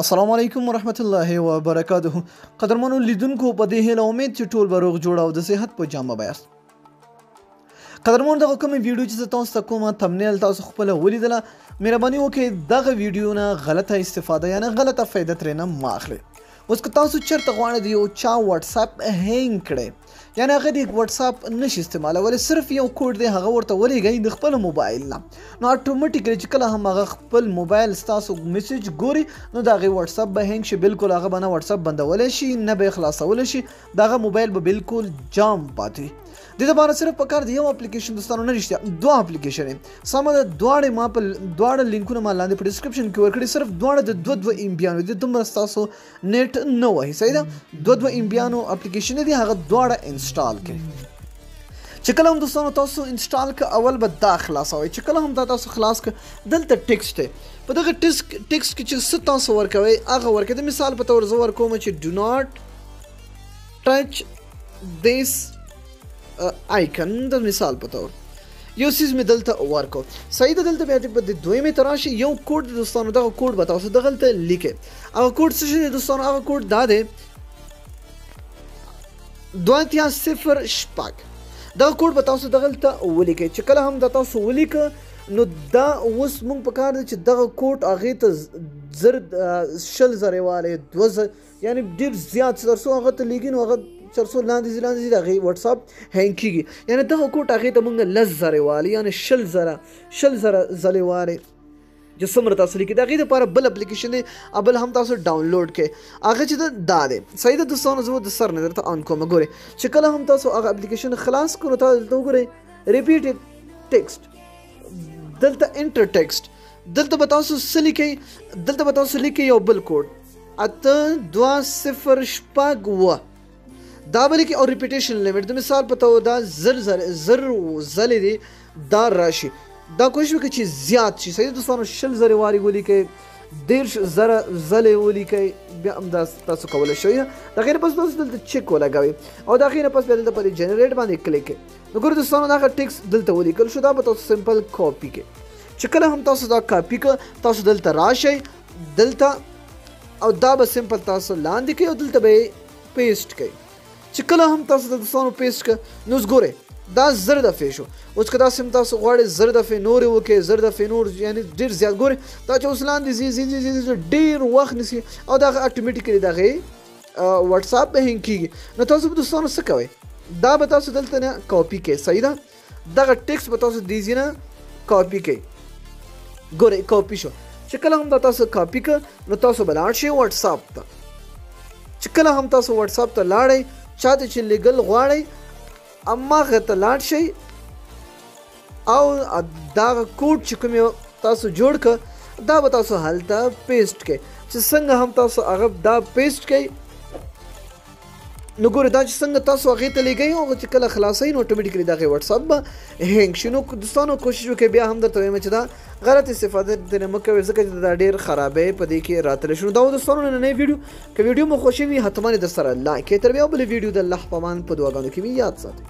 السلام علیکم ورحمت الله وبرکاته. قدرمنو لیدونکو په دې هیله امید چې ټول به روغ جوړ او د صحت په جامه بیاست. قدرمنو دغه کومه ویډیو چې تاسو ته کومه تمنیل تاسو خپله ولیدله مهرباني وکړئ دغه ویډیو نه غلطه استفاده یعنی غلطه فایده ترې نه مه اخلئ. اوس که تاسو چېرته غواړئ د یو چا واټساپ هینک کړئ یعنی هغه د واټساپ نشي استعمالولی صرف یو کوډ دی هغه ورته ولیږئ د خپل موبایل نه نو اټومیټیکلی چې کله هم هغه خپل موبایل ستاسو میسج ګوري نو د هغې واټساپ به هینک شي بلکل هغه به نه واټساپ بندولی شي نه به یې خلاصولی شي د هغه موبایل به بلکل جام پاتې دې دپاره صرف پکار د یو اپلیکیشن دوستانو نه رښتیا دوه اپلیکیشنې سمه ده دواړه لینکونه ما لاندې په ډسکرپشن کې ورکړي صرف دواړه د دوه امبیانو دي دومره ستاسو نیټ نه وهي صحیح ده دوه امبیانو اپلیکیشن دي هغه دواړه انسټال کړئ چې کله هم دوستانو تاسو انسټال کړه اول به دا خلاصوئ چې کله هم دا تاسو خلاص کړه دلته ټکسټ دی په دغه ټکسټ کې چې څه تاسو ورکوئ هغه ورکوئ د مثال په طور زه ورکوم چې ډو ناټ ټچ دیس آیکن د مثال په طور یو سیز مې دلته ورکو صحیح ده دلته بیا په د دویمې ته راشي یو کوډ دوستانو دغه کوډ به تاسو دغلته لیکئ هغه کوډ څه شی دی دوستانو هغه کوډ دا دی 2.0 دغه کوډ به تاسو دغلته ولیکئ چې کله هم دا تاسو ولیکه نو دا اوس موږ په کار دی چې دغه کوډ هغې ته زر 100,000 والی 2,000 یعنی ډېر زیات تر څو هغه ته لیږي نو هغه چرسو لاندې د هغې واټساپ هینک کېږي یعنی دغه کوډ هغې ته موږ 10,000 والی یعنی 100,000 ځلې والی چې څومره تاسو لیکي د هغې دپاره بل اپلیکیشن دی بل هم تاسو ډاونلوډ کړئ هغه چې دا دی صحیح ده دوستانو زه د سر نه درته آن کوم ګورئ چې کله هم تاسو هغه اپلیکیشن خلاص کړو نو تاسو دلته وګورئ ریپیټ ټکسټ دلته انټر ټکسټ دلته به تاسو څه لیکئ دلته به تاسو لیکئ یو بل کوډ 8.2.0 دا به لیکي او ریپیټیشن لیمټ د مثال په توګه دا زر ځلې دی دا راشي دا کوشش وکړئ چې زیات شي صحیح دوستانو 100,000 وارې ولیکئ 10,000 ځلې ولیکئ بیا همدا تاسو کولی شئ د هغې نه پس تاسو دلته چک ولګوئ او د هغې نه پس بیا دلته په دې جنریټ باندې کلیک کړئ نو ګورئ دوستانو دغه ټکس دلته ولیکل شو دا به تاسو سمپل کاپي کړئ چې کله هم تاسو دا کاپي کړه تاسو دلته راشئ دلته او دا به سمپل تاسو لاندې کړئ او دلته به یې پیسټ کړئ چې کله هم تاسو د دوستانو پیسټ کړه نو اوس ګورئ دا زر دفعې شو اوس که داسې هم تاسو غواړئ زر دفعې نورې وکړئ زر دفعې نور یعنې ډېر زیات ګورئ دا چې اوس لاندې ځي ډېر وخت نیسي او دا هغه اټومیټیکلي د هغې واټساپ به هینک کېږي نو تاسو به دوستانو څه کوئ دا به تاسو دلته نه کاپي کړئ صحیح ده دغه ټکس به تاسو دې ځای نه کاپي کړئ ګورئ کاپي شو چې کله هم دا تاسو کاپي کړه نو تاسو به لاړ شئ واټساپ ته چې کله هم تاسو واټساپ ته لاړئ چاته چې لیګل غواړئ هماغه ته لاړ شئ او دغه کوډ چې کوم تاسو جوړ کړه دا به تاسو هلته پیسټ کړئ چې څنګه هم تاسو هغه دا پیسټ کړئ نو ګورئ دا چې څنګه تاسو هغې ته لیږئ هغه چې کله خلاصوئ نو اټومیټیکلي د هغې واټساپ به هینک شي نو دوستانو کوشش وکړئ بیا هم درته وایم چې دا غلط استفاده ترې مه کوئ ځکه چې دا ډېر خرابی په دې کې راتلی شو نو دا و دوستانو نننۍ ویډیو که ویډیو مو خوښه وي حتما یې در سره لایک کړئ تر بیا بلې ویډیو د الله په امان په دعاګانو کې مې یاد ساتئ